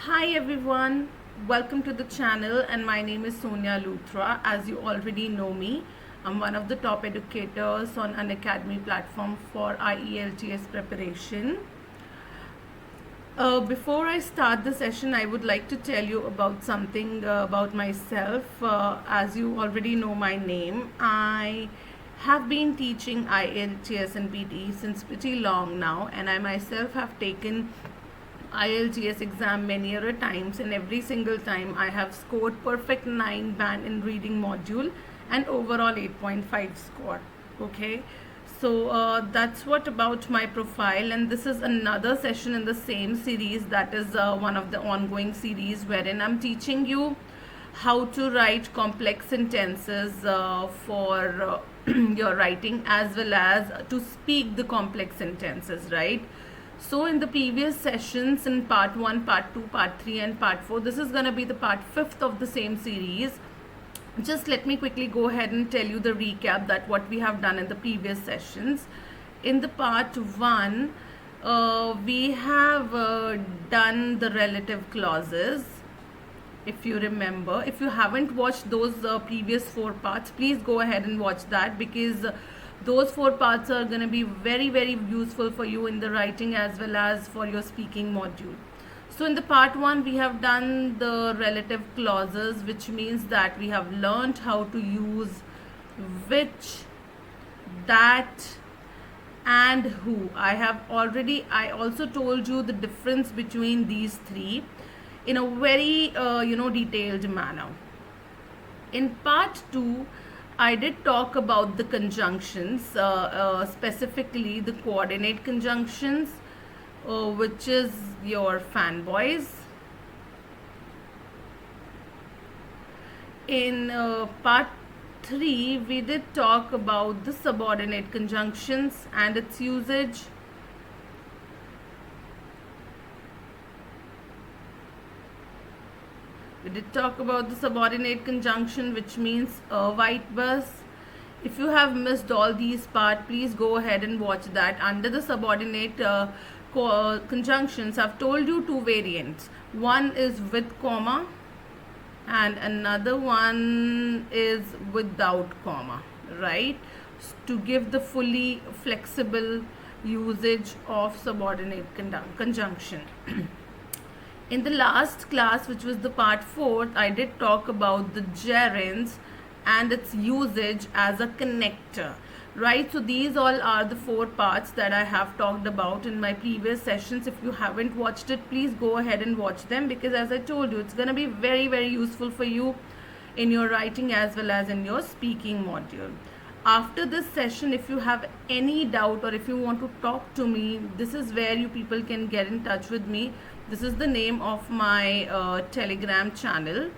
Hi everyone, welcome to the channel and my name is Sonia Luthra. As you already know me, I'm one of the top educators on an academy platform for IELTS preparation. Before I start the session, I would like to tell you about something about myself. As you already know my name, I have been teaching IELTS and PTE since pretty long now, and I myself have taken IELTS exam many other times, and every single time I have scored perfect 9 band in reading module and overall 8.5 score. Okay, so that's what about my profile, and this is another session in the same series, that is one of the ongoing series wherein I'm teaching you how to write complex sentences for your writing, as well as to speak the complex sentences, right? So in the previous sessions, in part 1, part 2, part 3 and part 4, this is going to be the part 5th of the same series. Just let me quickly go ahead and tell you the recap that what we have done in the previous sessions. In the part 1, we have done the relative clauses. If you remember, if you haven't watched those previous 4 parts, please go ahead and watch that, because those 4 parts are going to be very useful for you in the writing as well as for your speaking module. So in the part 1, we have done the relative clauses, which means that we have learned how to use which, that and who. I also told you the difference between these three in a very detailed manner. In part 2, I did talk about the conjunctions, specifically the coordinate conjunctions, which is your fanboys. In part 3, we did talk about the subordinate conjunctions and its usage. We did talk about the subordinate conjunction, which means a white bus. If you have missed all these parts, please go ahead and watch that. Under the subordinate conjunctions, I've told you 2 variants. One is with comma and another one is without comma, right? To give the fully flexible usage of subordinate conjunction. In the last class, which was the part 4, I did talk about the gerunds and its usage as a connector, right? So these all are the 4 parts that I have talked about in my previous sessions. If you haven't watched it, please go ahead and watch them, because as I told you, it's going to be very useful for you in your writing as well as in your speaking module. After this session, if you have any doubt or if you want to talk to me, this is where you people can get in touch with me. This is the name of my Telegram channel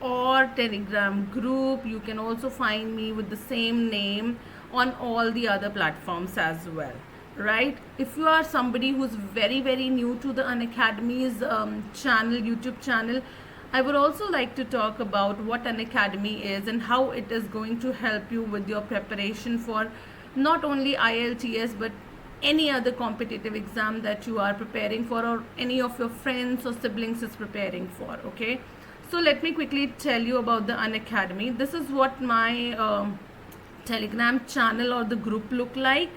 or Telegram group. You can also find me with the same name on all the other platforms as well, right? If you are somebody who's very new to the Unacademy's YouTube channel, I would also like to talk about what Unacademy is and how it is going to help you with your preparation for not only IELTS but any other competitive exam that you are preparing for, or any of your friends or siblings is preparing for. Okay, so let me quickly tell you about the Unacademy. This is what my Telegram channel or the group look like.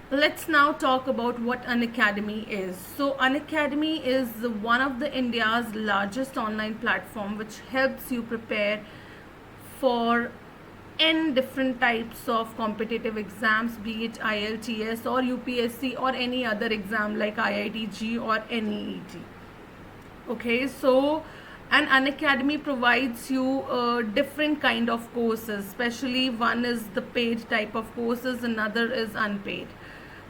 Let's now talk about what Unacademy is. So Unacademy is one of the India's largest online platform which helps you prepare for n different types of competitive exams, be it IELTS or UPSC or any other exam like IIT-JEE or NEET. Okay, so an Unacademy provides you different kind of courses, especially one is the paid type of courses, another is unpaid,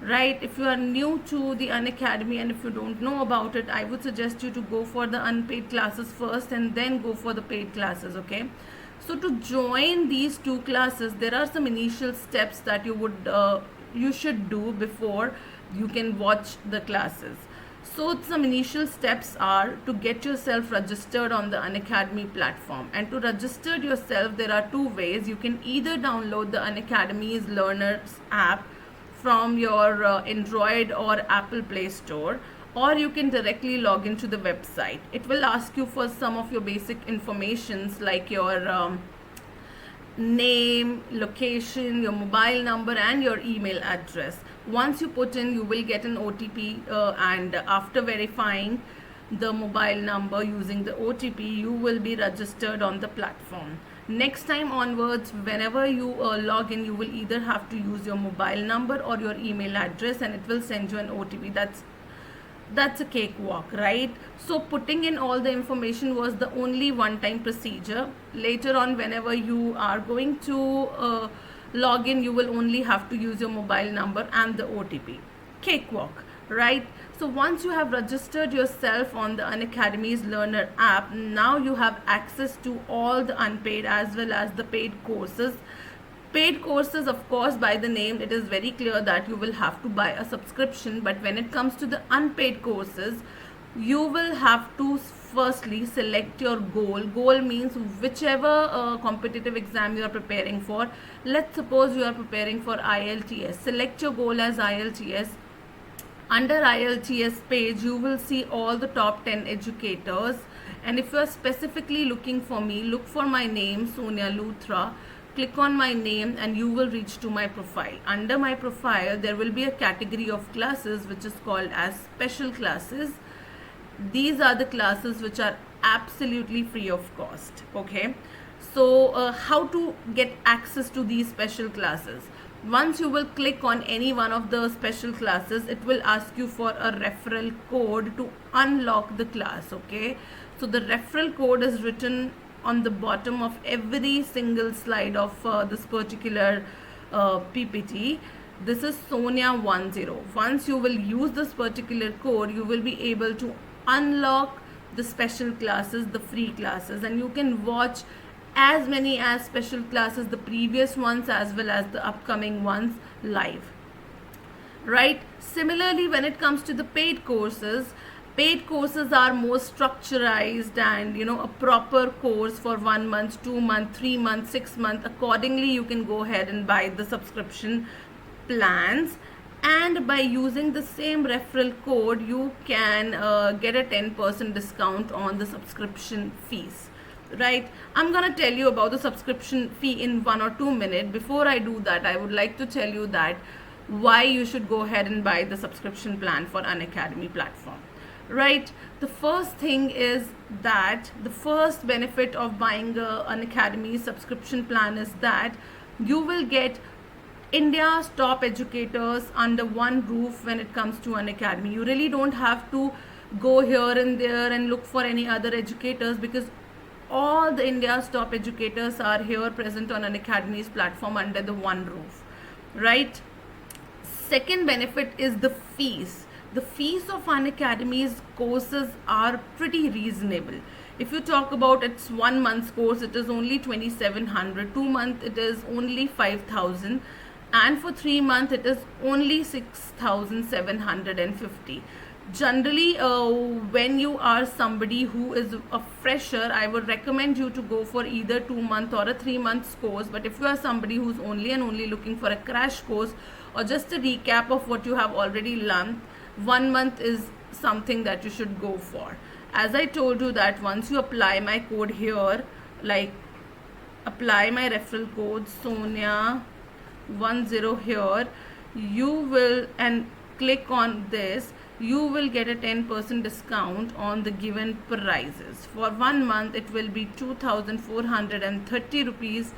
right? If you are new to the Unacademy and if you don't know about it, I would suggest you to go for the unpaid classes first and then go for the paid classes. Okay, so to join these 2 classes, there are some initial steps that you should do before you can watch the classes. So some initial steps are to get yourself registered on the Unacademy platform. And to register yourself, there are two ways. You can either download the Unacademy's Learners app from your Android or Apple Play Store, or you can directly log into the website. It will ask you for some of your basic informations like your name, location, your mobile number, and your email address. Once you put in, you will get an OTP, and after verifying the mobile number using the OTP, you will be registered on the platform. Next time onwards, whenever you log in, you will either have to use your mobile number or your email address, and it will send you an OTP. That's a cakewalk, right? So putting in all the information was the only one-time procedure. Later on, whenever you are going to log in, you will only have to use your mobile number and the OTP. Cakewalk, right? So once you have registered yourself on the Unacademy's Learner app, now you have access to all the unpaid as well as the paid courses. Paid courses, of course, by the name, it is very clear that you will have to buy a subscription. But when it comes to the unpaid courses, you will have to firstly select your goal. Goal means whichever competitive exam you are preparing for. Let's suppose you are preparing for IELTS. Select your goal as IELTS. Under IELTS page, you will see all the top 10 educators. And if you are specifically looking for me, look for my name, Sonia Luthra. Click on my name and you will reach to my profile. Under my profile, there will be a category of classes which is called as special classes. These are the classes which are absolutely free of cost. Okay. So how to get access to these special classes? Once you will click on any one of the special classes, it will ask you for a referral code to unlock the class. Okay. So the referral code is written on the bottom of every single slide of this particular PPT. This is Sonia10. Once you will use this particular code, you will be able to unlock the special classes, the free classes, and you can watch as many as special classes, the previous ones as well as the upcoming ones live, right? Similarly, when it comes to the paid courses are more structurized and a proper course for 1 month, 2 month, 3 months, 6 months. Accordingly, you can go ahead and buy the subscription plans, and by using the same referral code, you can get a 10% discount on the subscription fees, right? I'm gonna tell you about the subscription fee in 1 or 2 minutes. Before I do that, I would like to tell you that why you should go ahead and buy the subscription plan for Unacademy platform. Right, the first thing is that the first benefit of buying an Academy subscription plan is that you will get India's top educators under one roof when it comes to Unacademy. You really don't have to go here and there and look for any other educators, because all the India's top educators are here present on Unacademy's platform under the one roof, right? Second benefit is the fees. The fees of Unacademy's courses are pretty reasonable. If you talk about its 1 month's course, it is only 2,700. 2 months, it is only 5,000, and for 3 months, it is only 6,750. Generally, when you are somebody who is a fresher, I would recommend you to go for either 2 month or a 3 months course. But if you are somebody who's only and only looking for a crash course or just a recap of what you have already learned, 1 month is something that you should go for. As I told you that once you apply my code here, like apply my referral code Sonia10 here, you will, and click on this, you will get a 10% discount on the given prices. For 1 month, it will be 2,430 rupees.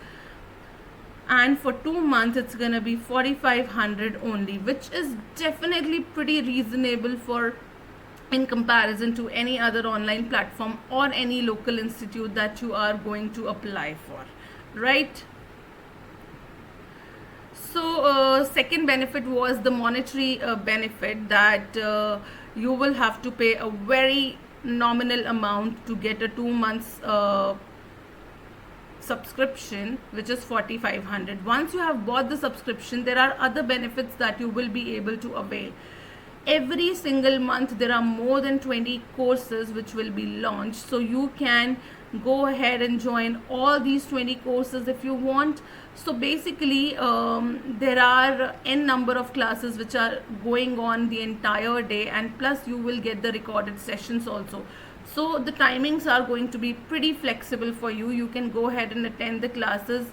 And for 2 months, it's gonna be 4,500 only, which is definitely pretty reasonable for in comparison to any other online platform or any local institute that you are going to apply for, right? So second benefit was the monetary benefit, that you will have to pay a very nominal amount to get a 2 months subscription, which is 4,500. Once you have bought the subscription, there are other benefits that you will be able to avail. every single month there are more than 20 courses which will be launched, so you can go ahead and join all these 20 courses if you want. So basically there are n number of classes which are going on the entire day, and plus you will get the recorded sessions also. So the timings are going to be pretty flexible for you. You can go ahead and attend the classes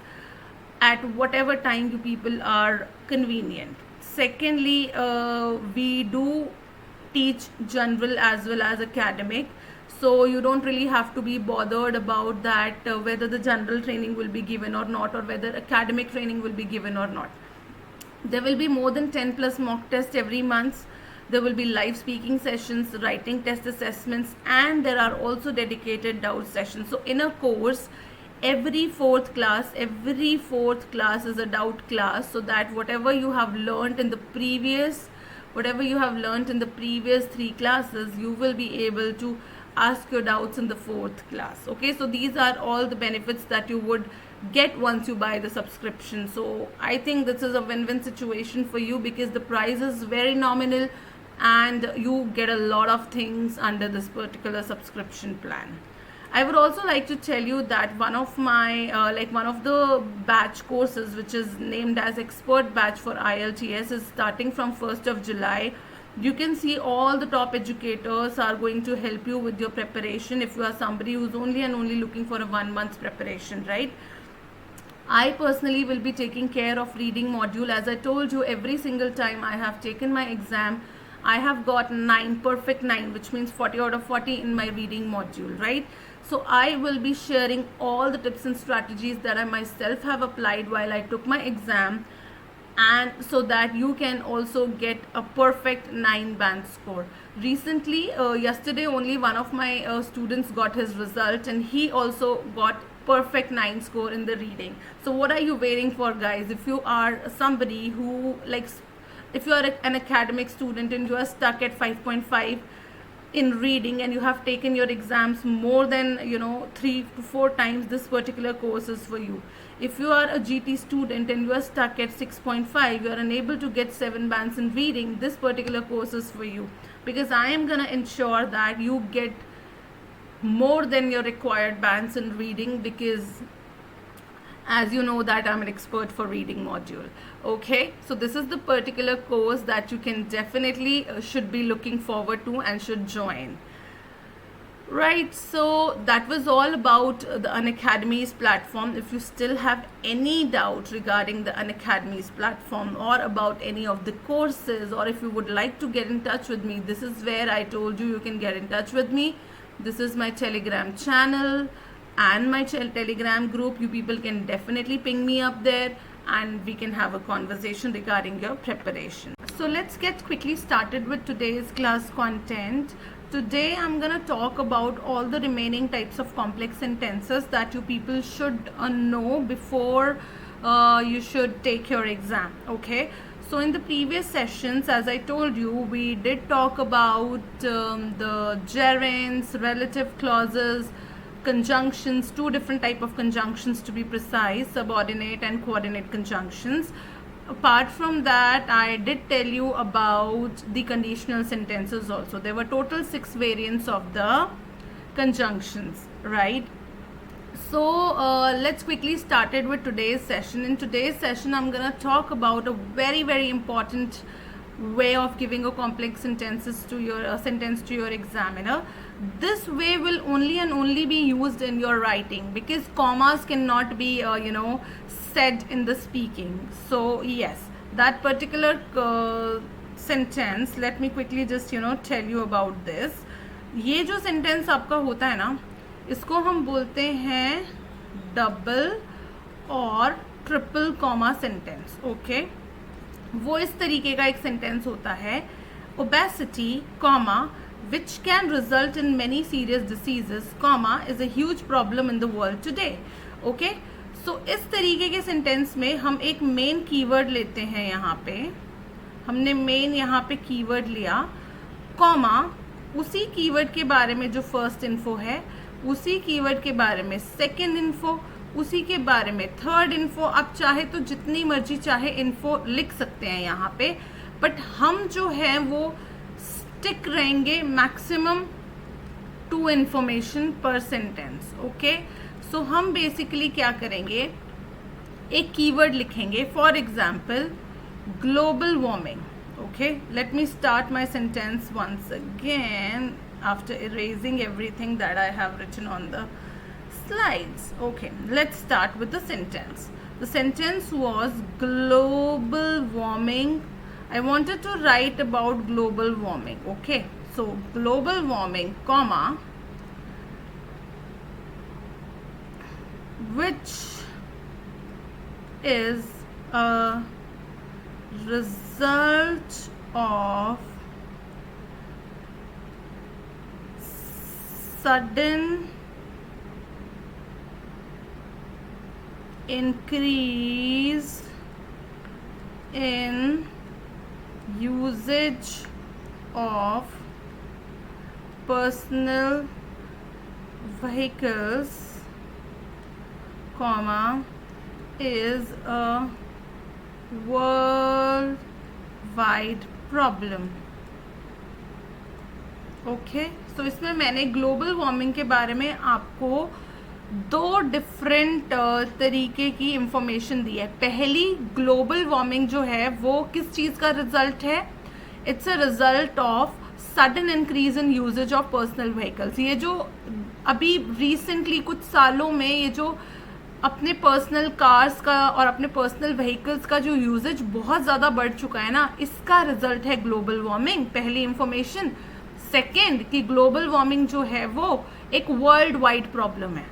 at whatever time you people are convenient. Secondly, we do teach general as well as academic, so you don't really have to be bothered about that whether the general training will be given or not, or whether academic training will be given or not. There will be more than 10 plus mock tests every month. There will be live speaking sessions, writing test assessments, and there are also dedicated doubt sessions. So in a course, every fourth class is a doubt class, so that whatever you have learned in the previous 3 classes, you will be able to ask your doubts in the fourth class. Okay, so these are all the benefits that you would get once you buy the subscription. So I think this is a win-win situation for you, because the price is very nominal and you get a lot of things under this particular subscription plan. I would also like to tell you that one of the batch courses, which is named as Expert Batch for IELTS, is starting from 1st of July. You can see all the top educators are going to help you with your preparation if you are somebody who's only looking for a 1 month preparation, right? I personally will be taking care of reading module. As I told you, every single time I have taken my exam, I have got 9, perfect 9, which means 40 out of 40 in my reading module, right? So I will be sharing all the tips and strategies that I myself have applied while I took my exam, and so that you can also get a perfect 9 band score. Recently, yesterday only, one of my students got his result, and he also got perfect 9 score in the reading. So what are you waiting for, guys? If you are somebody who likes, if you are an academic student and you are stuck at 5.5 in reading and you have taken your exams more than 3 to 4 times, this particular course is for you. If you are a GT student and you are stuck at 6.5, you are unable to get 7 bands in reading, this particular course is for you, because I am gonna ensure that you get more than your required bands in reading, because as you know that I'm an expert for reading module. Okay, so this is the particular course that you can definitely should be looking forward to and should join. Right, so that was all about the Unacademy's platform. If you still have any doubt regarding the Unacademy's platform or about any of the courses, or if you would like to get in touch with me, this is where I told you can get in touch with me. This is my Telegram channel and my Telegram group. You people can definitely ping me up there and we can have a conversation regarding your preparation. So let's get quickly started with today's class content. Today I'm gonna talk about all the remaining types of complex sentences that you people should know before you should take your exam. Okay, so in the previous sessions, as I told you, we did talk about the gerunds, relative clauses, conjunctions, 2 different type of conjunctions to be precise, subordinate and coordinate conjunctions. Apart from that, I did tell you about the conditional sentences also. There were total 6 variants of the conjunctions, right? So let's quickly start it with today's session. In today's session, I'm gonna talk about a very important way of giving a complex sentences to your sentence to your examiner. This way will only and only be used in your writing, because commas cannot be said in the speaking. So yes, that particular sentence, let me quickly just tell you about this. ये जो sentence आपका होता है ना, इसको हम बोलते हैं डबल और ट्रिपल कॉमा सेंटेंस. ओके, वो इस तरीके का एक सेंटेंस होता है. obesity, comma, which can result in many serious diseases, comma, is a huge problem in the world today. Okay, so इस तरीके के सेंटेंस में हम एक मेन कीवर्ड लेते हैं. यहाँ पे हमने मेन यहाँ पे कीवर्ड लिया, कॉमा, उसी कीवर्ड के बारे में जो फर्स्ट इन्फो है, उसी कीवर्ड के बारे में सेकेंड इन्फो, उसी के बारे में थर्ड इन्फो. आप चाहे तो जितनी मर्जी चाहे इन्फो लिख सकते हैं यहाँ पे, बट हम जो है वो स्टिक रहेंगे मैक्सिमम 2 इंफॉर्मेशन पर सेंटेंस. ओके, सो हम बेसिकली क्या करेंगे, एक कीवर्ड लिखेंगे. For example global warming. Okay, let me start my sentence once again after erasing everything that I have written on the slides. Okay, let's start with the sentence. The sentence was global warming. I wanted to write about global warming. Okay, so global warming, comma, which is a result of sudden increase in usage of personal vehicles, comma, is a worldwide problem. Okay, so इसमें मैंने global warming के बारे में आपको 2 different तरीके की information दी है. पहली, ग्लोबल वार्मिंग जो है वो किस चीज़ का रिजल्ट है? It's a result of sudden increase in usage of personal vehicles. ये जो अभी रिसेंटली कुछ सालों में ये जो अपने पर्सनल कार्स का और अपने पर्सनल व्हीकल्स का जो यूजेज बहुत ज़्यादा बढ़ चुका है ना, इसका रिजल्ट है ग्लोबल वार्मिंग. पहली इंफॉर्मेशन. सेकेंड, कि ग्लोबल वार्मिंग जो है वो एक वर्ल्ड वाइड प्रॉब्लम है.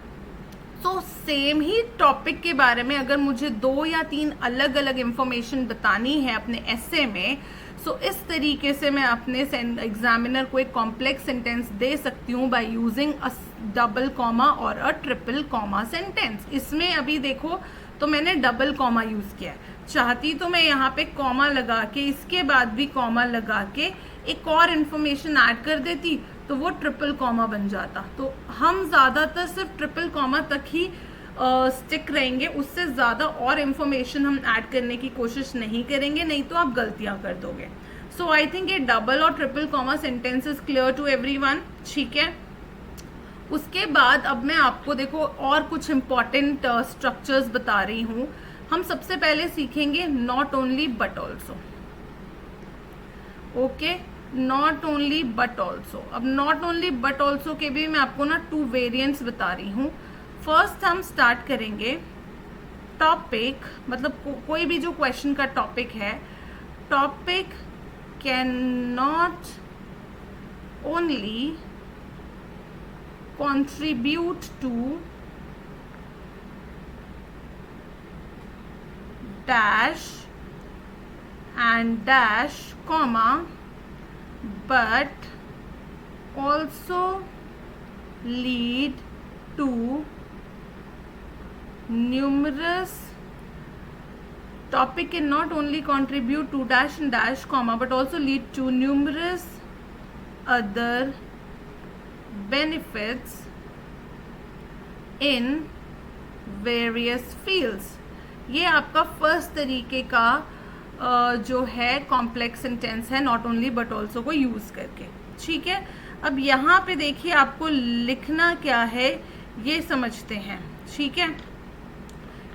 तो सेम ही टॉपिक के बारे में अगर मुझे 2 या 3 अलग अलग इंफॉर्मेशन बतानी है अपने एसे में, सो इस तरीके से मैं अपने एग्जामिनर को एक कॉम्प्लेक्स सेंटेंस दे सकती हूँ by using a double comma और अ ट्रिपल कॉमा सेंटेंस. इसमें अभी देखो तो मैंने डबल कॉमा यूज किया है. चाहती तो मैं यहाँ पे कॉमा लगा के इसके बाद भी कॉमा लगा के एक और इन्फॉर्मेशन ऐड कर देती तो वो ट्रिपल कॉमा बन जाता. तो हम ज़्यादातर सिर्फ ट्रिपल कॉमा तक ही स्टिक रहेंगे, उससे ज़्यादा और इन्फॉर्मेशन हम ऐड करने की कोशिश नहीं करेंगे, नहीं तो आप गलतियाँ कर दोगे. सो आई थिंक ये डबल और triple comma sentence is clear to everyone. ठीक है, उसके बाद अब मैं आपको देखो और कुछ इम्पॉर्टेंट स्ट्रक्चर्स बता रही हूँ. हम सबसे पहले सीखेंगे not only but also. Okay, not only but also. अब नॉट ओनली बट ऑल्सो के भी मैं आपको ना 2 वेरिएंट्स बता रही हूँ. फर्स्ट हम स्टार्ट करेंगे टॉपिक, मतलब कोई भी जो क्वेश्चन का टॉपिक है, topic can not only contribute to dash and dash comma but also lead to numerous. Topic can not only contribute to dash and dash comma but also lead to numerous other benefits in various fields. ये आपका first तरीके का जो है complex sentence है not only but also को use करके. ठीक है, अब यहाँ पे देखिए आपको लिखना क्या है ये समझते हैं. ठीक है,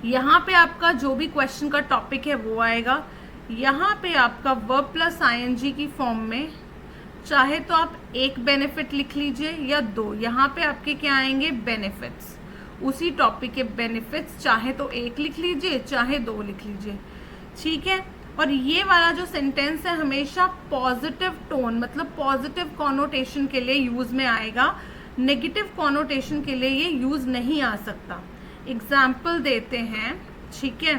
यहाँ पे आपका जो भी क्वेश्चन का टॉपिक है वो आएगा. यहाँ पे आपका वर्ब प्लस आईएनजी की फॉर्म में चाहे तो आप एक बेनिफिट लिख लीजिए या 2. यहाँ पे आपके क्या आएंगे? बेनिफिट्स. उसी टॉपिक के बेनिफिट्स चाहे तो 1 लिख लीजिए चाहे 2 लिख लीजिए. ठीक है, और ये वाला जो सेंटेंस है हमेशा पॉजिटिव टोन मतलब पॉजिटिव कॉनोटेशन के लिए यूज में आएगा. नेगेटिव कॉनोटेशन के लिए ये यूज नहीं आ सकता. एग्जाम्पल देते हैं. ठीक है,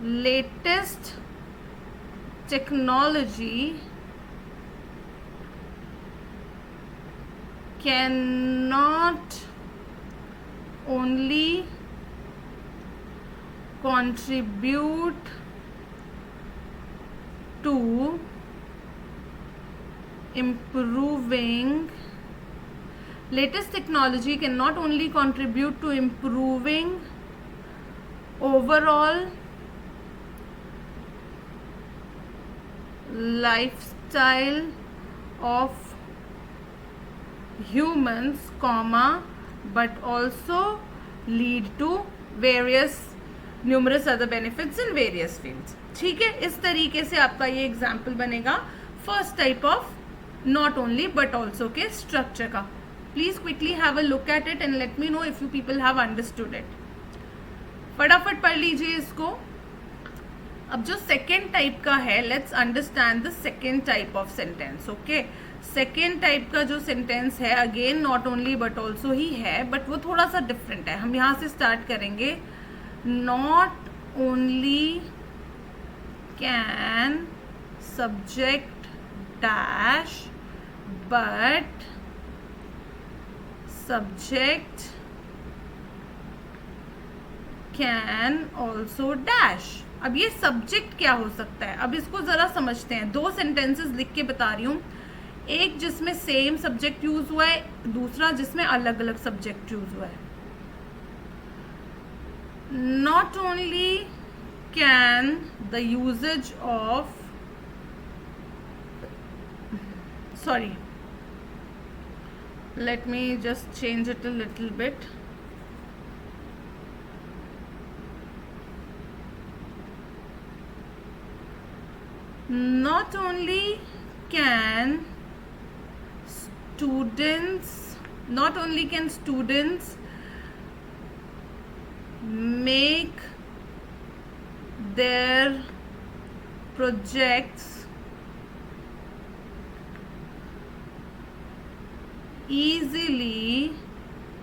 latest technology cannot only contribute to improving. Latest technology can not only contribute to improving overall lifestyle of humans, comma, but also lead to various numerous other benefits in various fields. ठीक है, इस तरीके से आपका ये example बनेगा first type of not only but also के structure का. Please quickly have a look at it and let me know if you people have understood it. फटाफट पढ़ लीजिए इसको. अब जो सेकेंड टाइप का है, let's understand the second type of sentence. Okay, second type का जो सेंटेंस है again not only but also he है, बट वो थोड़ा सा डिफरेंट है. हम यहाँ से स्टार्ट करेंगे. Not only can subject dash but subject can also dash. अब ये सब्जेक्ट क्या हो सकता है, अब इसको जरा समझते हैं. दो सेंटेंसेस लिख के बता रही हूँ, एक जिसमें सेम सब्जेक्ट यूज हुआ है, दूसरा जिसमें अलग अलग सब्जेक्ट यूज हुआ है. Not only can the usage of, sorry, let me just change it a little bit. Not only can students make their projects easily,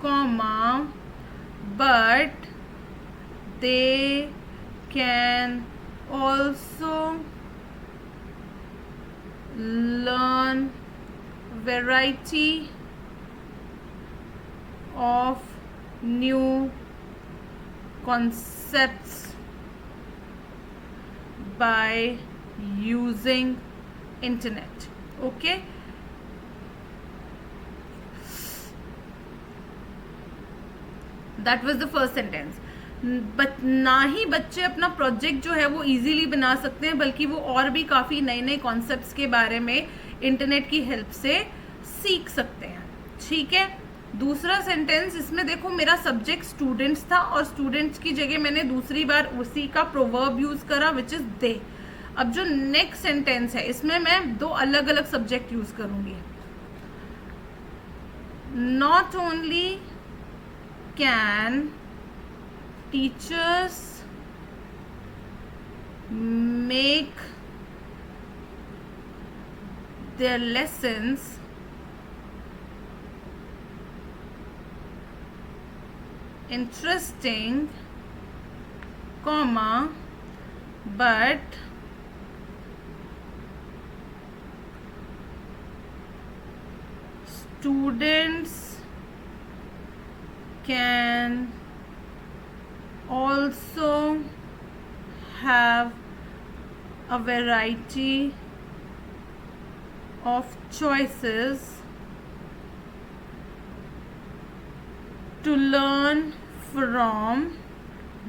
comma, but they can also learn variety of new concepts by using internet. Okay, that was the first sentence. ना ही बच्चे अपना project जो है वो easily बना सकते हैं, बल्कि वो और भी काफ़ी नए नए कॉन्सेप्ट्स के बारे में इंटरनेट की हेल्प से सीख सकते हैं. ठीक है. दूसरा सेंटेंस, इसमें देखो मेरा सब्जेक्ट स्टूडेंट्स था और स्टूडेंट्स की जगह मैंने दूसरी बार उसी का प्रोवर्ब यूज करा विच इज दे. अब जो नेक्स्ट सेंटेंस है इसमें मैं दो अलग अलग सब्जेक्ट यूज करूंगी. Not only can teachers make their lessons interesting, comma, but students can also have a variety of choices to learn from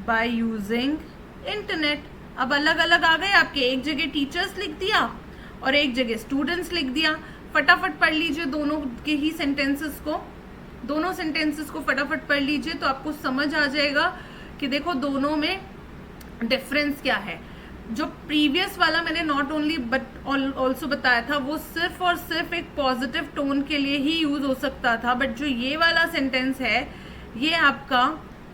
by using internet. अब अलग अलग आ गए आपके, एक जगह टीचर्स लिख दिया और एक जगह स्टूडेंट्स लिख दिया. फटाफट पढ़ लीजिए दोनों के ही सेंटेंसेस को, दोनों सेंटेंसेस को फटाफट पढ़ लीजिए तो आपको समझ आ जाएगा कि देखो दोनों में डिफरेंस क्या है. जो प्रीवियस वाला मैंने नॉट ओनली बट ऑल्सो बताया था वो सिर्फ और सिर्फ एक पॉजिटिव टोन के लिए ही यूज हो सकता था, बट जो ये वाला सेंटेंस है ये आपका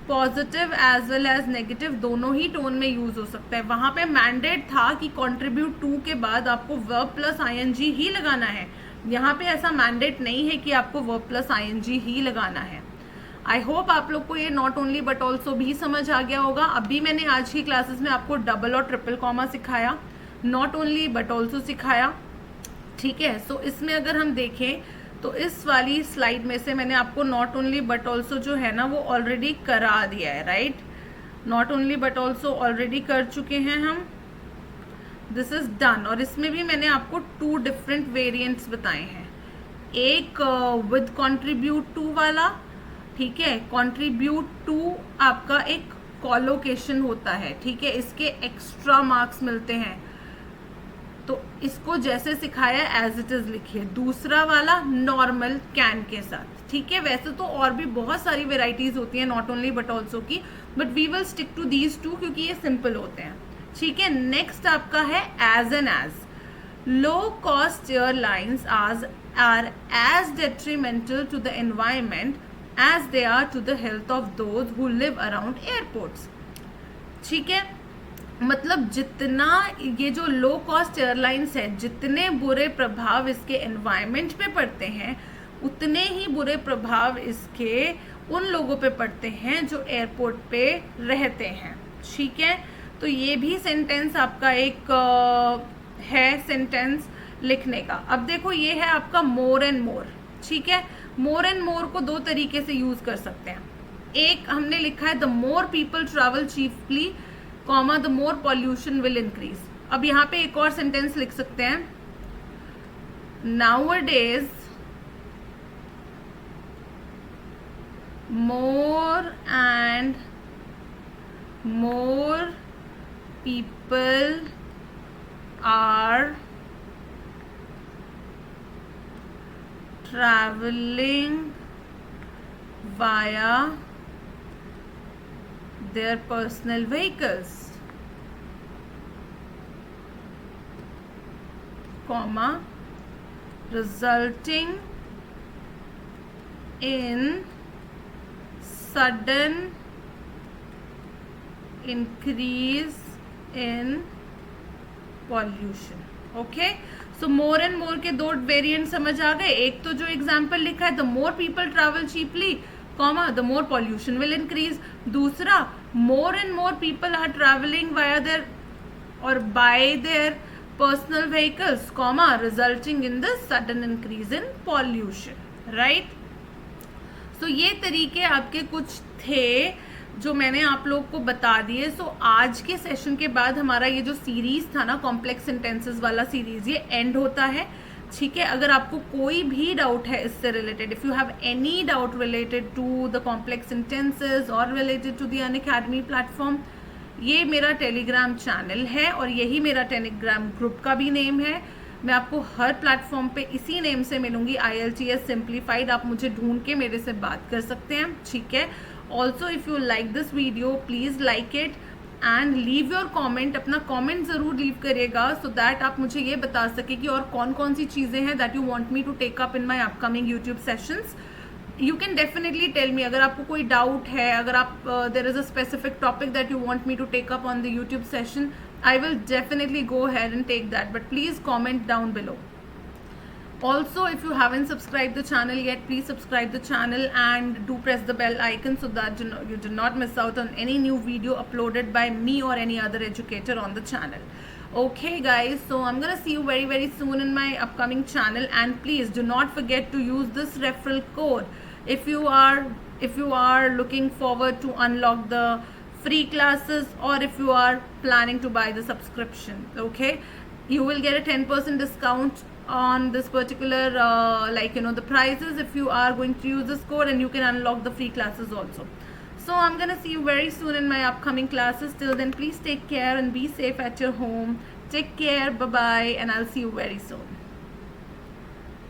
positive as well as negative दोनों ही टोन में यूज हो सकता है. वहां पे मैंडेट था कि कंट्रीब्यूट टू के बाद आपको वर्ब प्लस आईएनजी ही लगाना है. यहाँ पे ऐसा मैंडेट नहीं है कि आपको वर्ब प्लस आईएनजी ही लगाना है. आई होप आप लोग को ये नॉट ओनली बट ऑल्सो भी समझ आ गया होगा. अभी मैंने आज की क्लासेस में आपको डबल और ट्रिपल कॉमा सिखाया, नॉट ओनली बट ऑल्सो सिखाया. ठीक है. सो इसमें अगर हम देखें तो इस वाली स्लाइड में से मैंने आपको नॉट ओनली बट ऑल्सो जो है ना वो ऑलरेडी करा दिया है. Right, not only but also already कर चुके हैं हम. This is done. और इसमें भी मैंने आपको 2 डिफरेंट वेरिएंट्स बताए हैं. एक विद कंट्रीब्यूट टू वाला, ठीक है. कंट्रीब्यूट टू आपका एक कॉलोकेशन होता है, ठीक है. इसके एक्स्ट्रा मार्क्स मिलते हैं. तो इसको जैसे सिखाया एज इट इज लिखिए, दूसरा वाला नॉर्मल कैन के साथ, ठीक है। वैसे तो और भी बहुत सारी वेराइटीज होती हैं, नॉट ओनली बट ऑल्सो की, but we will stick to these two क्योंकि ये सिंपल होते हैं, ठीक है। नेक्स्ट आपका है as an as. Low cost airlines are as detrimental to the environment as they are to the health of those who live around airports, ठीक है। मतलब जितना ये जो लो कॉस्ट एयरलाइंस है, जितने बुरे प्रभाव इसके एनवायरमेंट पे पड़ते हैं, उतने ही बुरे प्रभाव इसके उन लोगों पे पड़ते हैं जो एयरपोर्ट पे रहते हैं, ठीक है। तो ये भी सेंटेंस आपका एक है सेंटेंस लिखने का। अब देखो ये है आपका मोर एंड मोर, ठीक है। मोर एंड मोर को दो तरीके से यूज कर सकते हैं। एक हमने लिखा है the more people travel cheaply, comma the more pollution will increase. अब यहाँ पे एक और सेंटेंस लिख सकते हैं, nowadays more and more people are traveling via their personal vehicles, comma, resulting in sudden increase in pollution, okay। So more and मोर के दो वेरिएंट समझ आ गए। एक तो जो एग्जाम्पल लिखा है the more people travel cheaply, comma the more pollution will increase. दूसरा more and more people are travelling via their और by their personal vehicles, comma resulting in the sudden increase in pollution, right. So ये तरीके आपके कुछ थे जो मैंने आप लोग को बता दिए। सो आज के सेशन के बाद हमारा ये जो सीरीज था ना, कॉम्प्लेक्स सेंटेंसेस वाला सीरीज, ये एंड होता है, ठीक है। अगर आपको कोई भी डाउट है इससे related, if you have any doubt related to the complex sentences और related to the Unacademy platform, ये मेरा टेलीग्राम चैनल है और यही मेरा टेलीग्राम ग्रुप का भी नेम है। मैं आपको हर प्लेटफॉर्म पे इसी नेम से मिलूंगी, IELTS सिंप्लीफाइड। आप मुझे ढूंढ के मेरे से बात कर सकते हैं, ठीक है। Also if you like this video please like it and leave your comment. अपना कॉमेंट जरूर लीव करिएगा सो दैट आप मुझे ये बता सके कि और कौन कौन सी चीजें हैं that you want me to take up in my upcoming YouTube sessions. You can definitely tell me अगर आपको कोई डाउट है, अगर आप there is a specific topic that you want me to take up on the YouTube session, I will definitely go ahead and take that, but please comment down below. Also, if you haven't subscribed the channel yet, please subscribe the channel and do press the bell icon so that you do not miss out on any new video uploaded by me or any other educator on the channel. Okay guys, so I'm gonna see you very soon in my upcoming channel, and please do not forget to use this referral code if you are looking forward to unlock the free classes or if you are planning to buy the subscription, okay, you will get a 10% discount on this particular the prices if you are going to use this code, and you can unlock the free classes also. So I'm gonna see you very soon in my upcoming classes. Till then, please take care and be safe at your home. Take care, bye bye, and I'll see you very soon.